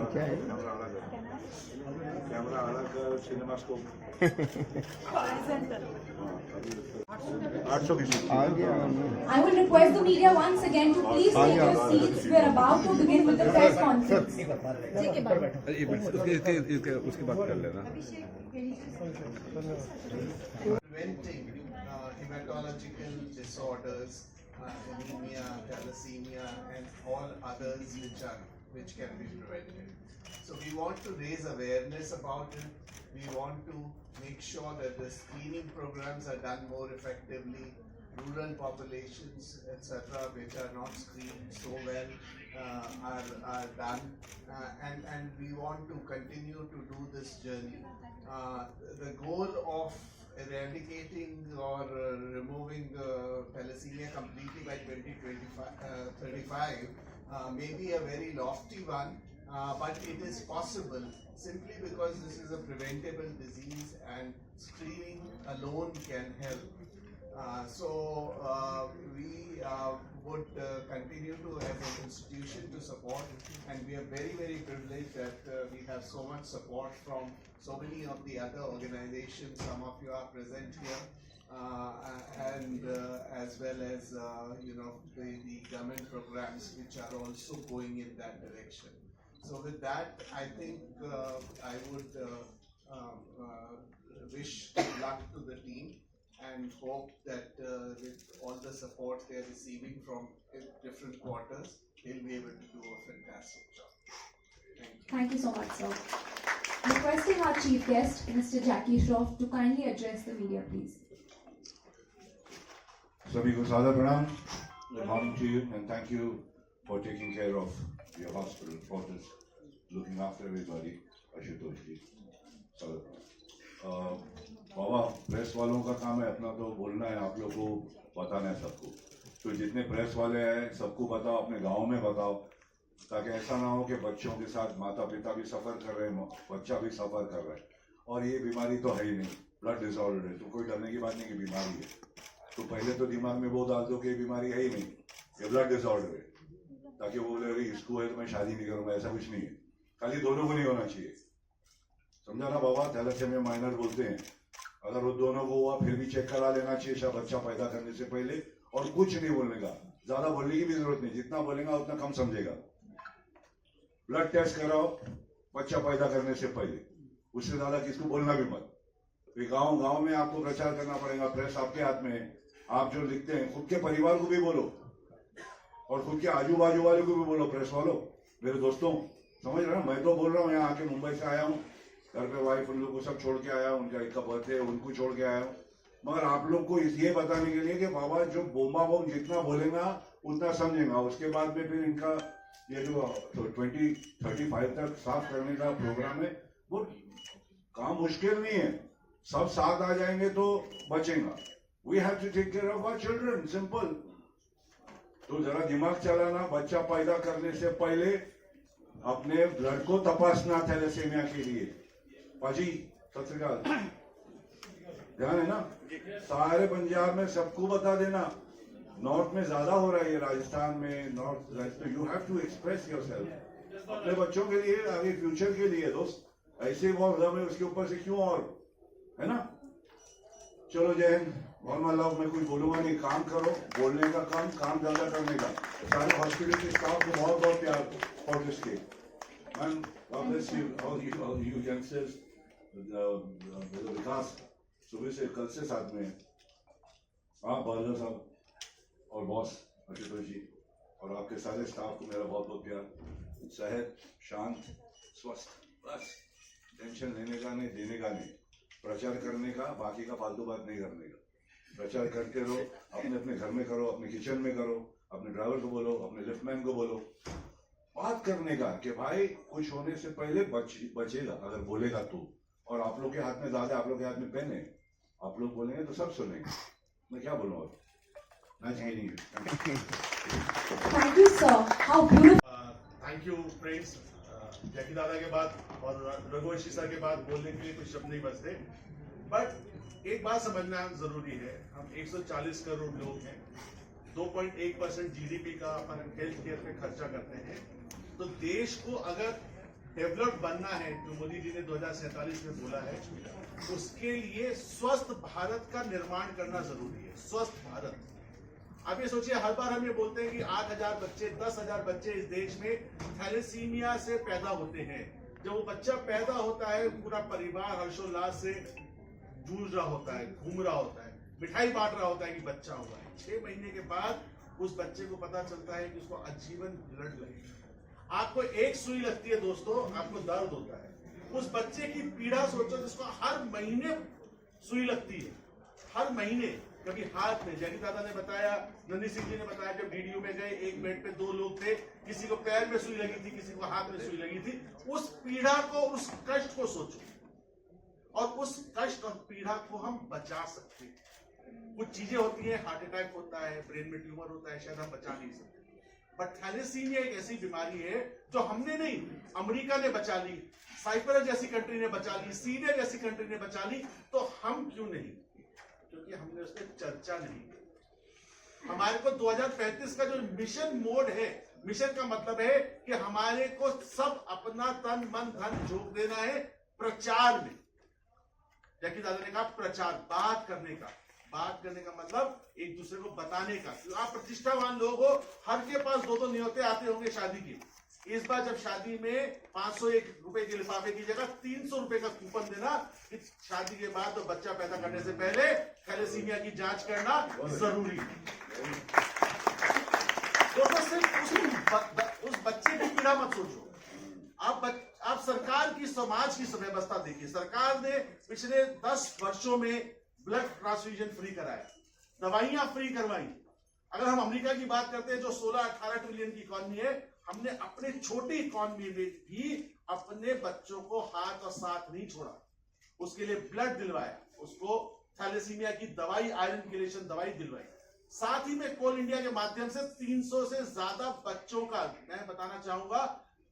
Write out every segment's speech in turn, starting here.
क्या है कैमरा अलग सिनेमास्कोप 800 की आ गया I will request the media once again to please take your seats. We are about to begin with the press conference. उसकी बात कर लेना Preventing hematological disorders, anemia, thalassemia, and all others which can be prevented. So we want to raise awareness about it. We want to make sure that the screening programs are done more effectively. Rural populations, etc., which are not screened so well, are done, and we want to continue to do this journey. The goal of eradicating or removing thalassemia completely by 2035 may be a very lofty one, but it is possible simply because this is a preventable disease and screening alone can help. We would continue to, as an institution, to support, and we are very, very privileged that we have so much support from so many of the other organizations. Some of you are present here, and as well as the government programs which are also going in that direction. So with that, I think I would wish good luck to the team, and hope that with all the support they are receiving from different quarters, they'll be able to do a fantastic job. Thank you. Thank you so much, sir. Requesting our chief guest, Mr. Jackie Shroff, to kindly address the media, please. सभी को सादर प्रणाम. Good morning to you, and thank you for taking care of your hospital, for this, looking after everybody. Ashutosh जी, सादर प्रणाम. बाबा, press वालों का काम है अपना तो बोलना है, आप लोगों को बताना है सबको. तो जितने प्रेस वाले हैं सबको बताओ, अपने गांव में बताओ, ताकि ऐसा ना हो कि बच्चों के साथ माता पिता भी सफ़र कर रहे हैं, बच्चा भी सफ़र कर रहा है. और ये बीमारी तो है ही नहीं, ब्लड डिसऑर्डर है, तो कोई डरने की बात नहीं कि बीमारी है. तो पहले तो दिमाग में वो डाल दो कि ये बीमारी है ही नहीं, ये ब्लड डिसऑर्डर है, ताकि वो बोले अरे इसको है तो मैं शादी नहीं करूँगा. ऐसा कुछ नहीं है, खाली दोनों को नहीं होना चाहिए. समझा ना बाबा? थैलेसेमिया माइनर बोलते हैं. अगर वो दोनों को हुआ फिर भी चेक करा लेना चाहिए बच्चा पैदा करने से पहले. और कुछ नहीं बोलने का, ज्यादा बोलने की भी जरूरत नहीं, जितना बोलेगा उतना कम समझेगा. ब्लड टेस्ट कराओ बच्चा पैदा करने से पहले, उससे ज्यादा किसको बोलना भी मत. गांव गांव में आपको प्रचार करना पड़ेगा. प्रेस आपके हाथ में है, आप जो लिखते हैं खुद के परिवार को भी बोलो और खुद के आजू बाजू वालों को भी बोलो. प्रेस वालों, मेरे दोस्तों, समझ रहे हो? मैं तो बोल रहा हूँ, यहाँ आके मुंबई से आया हूँ, घर पे वाइफ उन लोग को सब छोड़ के आया, उनका एक का बर्थडे उनको छोड़ के आया हूँ. मगर आप लोग को ये बताने के लिए कि बाबा जो बोमा बोम जितना बोलेगा उतना समझेगा. उसके बाद में फिर इनका ये जो 2035 तक साफ करने का प्रोग्राम है, वो काम मुश्किल नहीं है. सब साथ आ जाएंगे तो बचेगा. We have to take care of our children, simple. तो जरा दिमाग चलाना, बच्चा पैदा करने से पहले अपने ब्लड को तपासना थैलेसेमिया के लिए. पाजी सत श्री अकाल, ध्यान है ना? सारे पंजाब में सबको बता देना. नॉर्थ में ज्यादा हो रहा है, ये राजस्थान में, north. You have to express yourself अपने बच्चों के लिए, आगे फ्यूचर के लिए. दोस्त ऐसे बहुत में उसके ऊपर से क्यों, और है ना? चलो जय हिंद, बहुत लव. मैं कुछ बोलूंगा नहीं, काम करो, बोलने का काम ज्यादा करने का. सारे हॉस्पिटल के स्टाफ को बहुत बहुत प्यार फॉर दिस के. Ma'am God bless you, all you youngsters. विकास सुबह से कल से साथ में आप बादल साहब और बॉस आशुतोष जी और आपके सारे स्टाफ को मेरा बहुत बहुत प्यार. सेहत, शांत, स्वस्थ, बस. टेंशन लेने का नहीं, देने का नहीं, प्रचार करने का, बाकी का फालतू बात नहीं करने का. प्रचार करते रहो, अपने अपने घर में करो, अपने किचन में करो, अपने ड्राइवर को बोलो, अपने लिफ्टमैन को बोलो. बात करने का कि भाई कुछ होने से पहले बचेगा अगर बोलेगा तो. और आप लोग के हाथ में ज्यादा, आप लोग के हाथ में पेन है, आप लोग बोलेंगे तो सब सुनेंगे. मैं क्या बोलूँ और Thank you, sir. How beautiful. Thank you friends. Jackie Dada के बाद और रघुवंशी सर के बाद बोलने के लिए कुछ शब्द नहीं बचते. बट एक बात समझना जरूरी है, हम 140 करोड़ लोग हैं, 2.1% जीडीपी का अपन हेल्थ केयर पे खर्चा करते हैं। तो देश को अगर डेवलप्ड बनना है, जो मोदी जी ने 2047 में बोला है, उसके लिए स्वस्थ भारत का निर्माण करना जरूरी है। स्वस्थ भारत। अब ये सोचिए, हर बार हम ये बोलते हैं कि 8,000 बच्चे, 10,000 बच्चे इस देश में थैलेसीमिया से पैदा होते हैं। जब वो बच्चा पैदा होता है, पूरा परिवार हर्षोल्लास से जूझ रहा होता है, घूम रहा होता है, मिठाई बांट रहा होता है कि बच्चा हुआ है। 6 महीने के बाद उस बच्चे को पता चलता है कि उसको आजीवन ब्लड लगेगा। आपको एक सुई लगती है दोस्तों, आपको दर्द होता है। उस बच्चे की पीड़ा सोचो, जिसको हर महीने सुई लगती है, हर महीने, कभी हाथ में, जैनी दादा ने बताया, नंदी सिंह जी ने बताया, जब वीडियो में गए, एक बेड पे 2 लोग थे, किसी को पैर में सुई लगी थी, किसी को हाथ में सुई लगी थी। उस पीड़ा को, उस कष्ट को सोचो, और उस कष्ट और पीड़ा को हम बचा सकते हैं। कुछ चीजें होती हैं, हार्ट अटैक होता है, ब्रेन में ट्यूमर होता है, शायद हम बचा नहीं सकते, बट थैलेसीमिया एक ऐसी बीमारी है जो हमने नहीं, अमेरिका ने बचा ली, साइप्रस जैसी कंट्री ने बचा ली, सीरिया जैसी कंट्री ने बचा ली, तो हम क्यों नहीं? क्योंकि हमने उस पर चर्चा नहीं की। हमारे को 2035 का जो मिशन मोड है, मिशन का मतलब है कि हमारे को सब अपना तन मन धन झोंक देना है प्रचार में। जैकी दादा ने कहा प्रचार, बात करने का मतलब एक दूसरे को बताने का। आप प्रतिष्ठावान लोग हो, हर के पास 2-2 न्योते आते होंगे शादी के। इस बार जब शादी में 501 रुपए के लिफाफे की जगह 300 रुपए का कूपन देना, शादी के बाद तो बच्चा पैदा करने से पहले थैलेसीमिया की जांच करना जरूरी है। तो सिर्फ उस बच्चे की पीड़ा मत सोचो, आप सरकार की, समाज की व्यवस्था देखिए। सरकार ने पिछले 10 वर्षों में ब्लड ट्रांसफ्यूजन फ्री कराया, दवाइयां फ्री करवाई। अगर हम अमेरिका की बात करते हैं जो 16-18 ट्रिलियन की इकॉनमी है, हमने अपने छोटी इकॉनमी में भी अपने बच्चों को हाथ और साथ नहीं छोड़ा, उसके लिए ब्लड दिलवाया, उसको थैलेसीमिया की दवाई, आयरन किलेशन दवाई दिलवाई। साथ ही में कोल इंडिया के माध्यम से 300 से ज्यादा बच्चों का, मैं बताना चाहूंगा,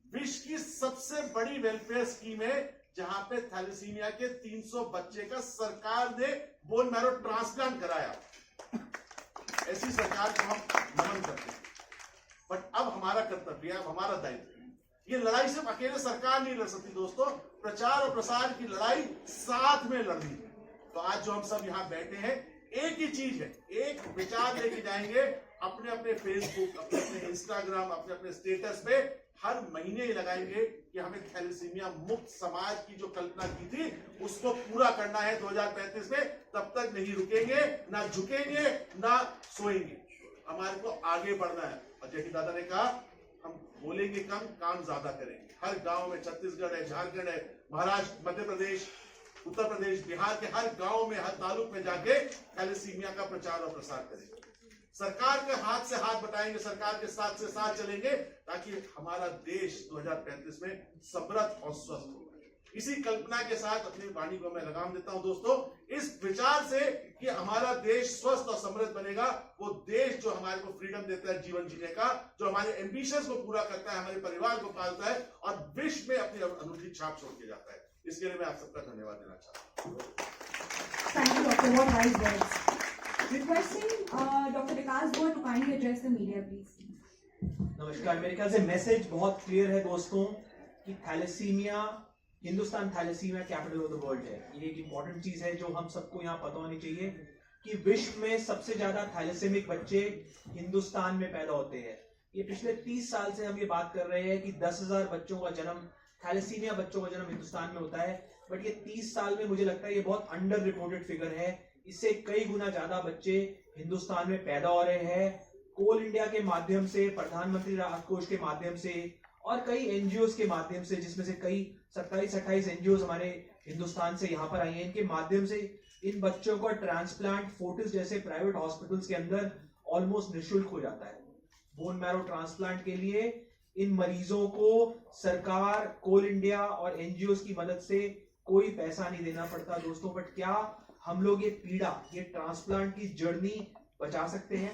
विश्व की सबसे बड़ी वेलफेयर स्कीम है, जहां पे थैलेसीमिया के 300 बच्चे का सरकार ने बोन मैरो ट्रांसप्लांट कराया। ऐसी सरकार को हम नमन करते हैं। बट अब हमारा कर्तव्य है, अब हमारा दायित्व है। ये लड़ाई सिर्फ अकेले सरकार नहीं लड़ सकती दोस्तों, प्रचार और प्रसार की लड़ाई साथ में लड़नी है। तो आज जो हम सब यहाँ बैठे हैं, एक ही चीज है, एक विचार लेके जाएंगे अपने अपने फेसबुक, अपने अपने इंस्टाग्राम, अपने अपने स्टेटस पे हर महीने ही लगाएंगे कि हमें थैलेसीमिया मुक्त समाज की जो कल्पना की थी उसको पूरा करना है 2035 में। तब तक नहीं रुकेंगे, ना झुकेंगे, ना सोएंगे, हमारे को आगे बढ़ना है। और जैसे दादा ने कहा, हम बोलेंगे कम, काम ज्यादा करेंगे। हर गांव में, छत्तीसगढ़ है, झारखंड है, महाराष्ट्र, मध्य प्रदेश, उत्तर प्रदेश, बिहार के हर गांव में, हर तालुक में जाके थैलेसीमिया का प्रचार और प्रसार करेंगे। सरकार के हाथ से हाथ बटाएंगे, सरकार के साथ से साथ चलेंगे, ताकि हमारा देश 2035 में समृद्ध और स्वस्थ होगा। इसी कल्पना के साथ अपनी वाणी को मैं लगाम देता हूं दोस्तों, इस विचार से कि हमारा देश स्वस्थ और समृद्ध बनेगा, वो देश जो हमारे को फ्रीडम देता है जीवन जीने का, जो हमारे एम्बिशंस को पूरा करता है, हमारे परिवार को पालता है और विश्व में अपनी अनूठी छाप छोड़ के जाता है। इसके लिए मैं आप सबका धन्यवाद देना चाहता हूँ। Thank you, Dr. What wise words. Requesting Dr. Vikas Goa to kindly address the media, please. नमस्कार। मेरे ख्याल से मैसेज बहुत क्लियर है दोस्तों कि thalassaemia, Hindustan thalassaemia capital of the world है। ये एक इंपॉर्टेंट चीज है जो हम सबको यहाँ पता होनी चाहिए कि विश्व में सबसे ज्यादा थैलेसेमिक बच्चे हिंदुस्तान में पैदा होते हैं। ये पिछले 30 साल से हम ये बात कर रहे हैं कि 10,000 बच्चों का जन्म, थैलेसीमिया बच्चों का जन्म हिंदुस्तान में होता है, बट ये 30 साल में मुझे लगता है ये बहुत अंडर रिपोर्टेड फिगर है। इससे कई गुना ज्यादा बच्चे हिंदुस्तान में पैदा हो रहे हैं। कोल इंडिया के माध्यम से, प्रधानमंत्री राहत कोष के माध्यम से और कई एनजीओ के माध्यम से, जिसमें से कई 27-28 एनजीओ हमारे हिंदुस्तान से यहाँ पर आई हैं, इनके माध्यम से इन बच्चों का ट्रांसप्लांट फोर्टिस जैसे प्राइवेट हॉस्पिटल्स के अंदर ऑलमोस्ट निःशुल्क हो जाता है। बोन मैरो ट्रांसप्लांट के लिए इन मरीजों को सरकार, कोल इंडिया और एनजीओ की मदद से कोई पैसा नहीं देना पड़ता दोस्तों। बट क्या हम लोग ये पीड़ा, ये ट्रांसप्लांट की जर्नी बचा सकते हैं?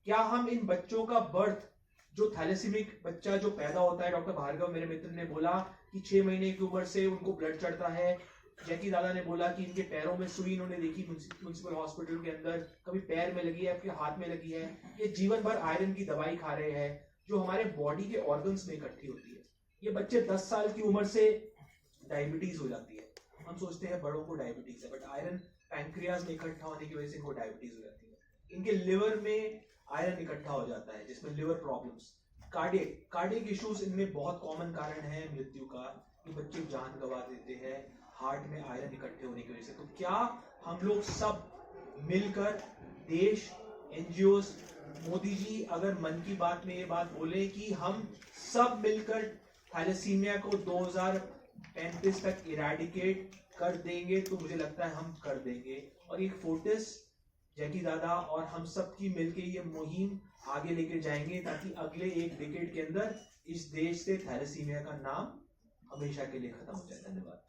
क्या हम इन बच्चों का बर्थ, जो थैलेसीमिक बच्चा जो पैदा होता है, डॉक्टर भार्गव मेरे मित्र ने बोला कि 6 महीने की उम्र से उनको ब्लड चढ़ता है, जैकी दादा ने बोला कि इनके पैरों में सुई इन्होंने देखी म्युनिसिपल हॉस्पिटल के अंदर, कभी पैर में लगी है, आपके हाथ में लगी है। ये जीवन भर आयरन की दवाई खा रहे हैं जो हमारे बॉडी के ऑर्गन्स में इकट्ठी होती है। ये बच्चे 10 साल की उम्र से डायबिटीज हो जाती है। हम सोचते हैं बड़ों को डायबिटीज है, बट आयरन पैंक्रियाज में इकट्ठा होने की वजह से इनको डायबिटीज हो जाती है। इनके लिवर में आयरन इकट्ठा हो जाता है जिसमें लिवर प्रॉब्लम्स, कार्डियक इश्यूज इनमें बहुत कॉमन कारण है मृत्यु का। ये बच्चे जान गंवा देते हैं हार्ट में आयरन इकट्ठे होने की वजह से। तो क्या हम लोग सब मिलकर, देश, एनजीओज, मोदी जी अगर मन की बात में ये बात बोले कि हम सब मिलकर थैलेसीमिया को 2035 तक इरेडिकेट कर देंगे, तो मुझे लगता है हम कर देंगे। और एक फोर्टिस, जैकी दादा और हम सब की मिलके ये मुहिम आगे लेके जाएंगे ताकि अगले एक डिकेड के अंदर इस देश से थैलेसीमिया का नाम हमेशा के लिए खत्म हो जाए। धन्यवाद।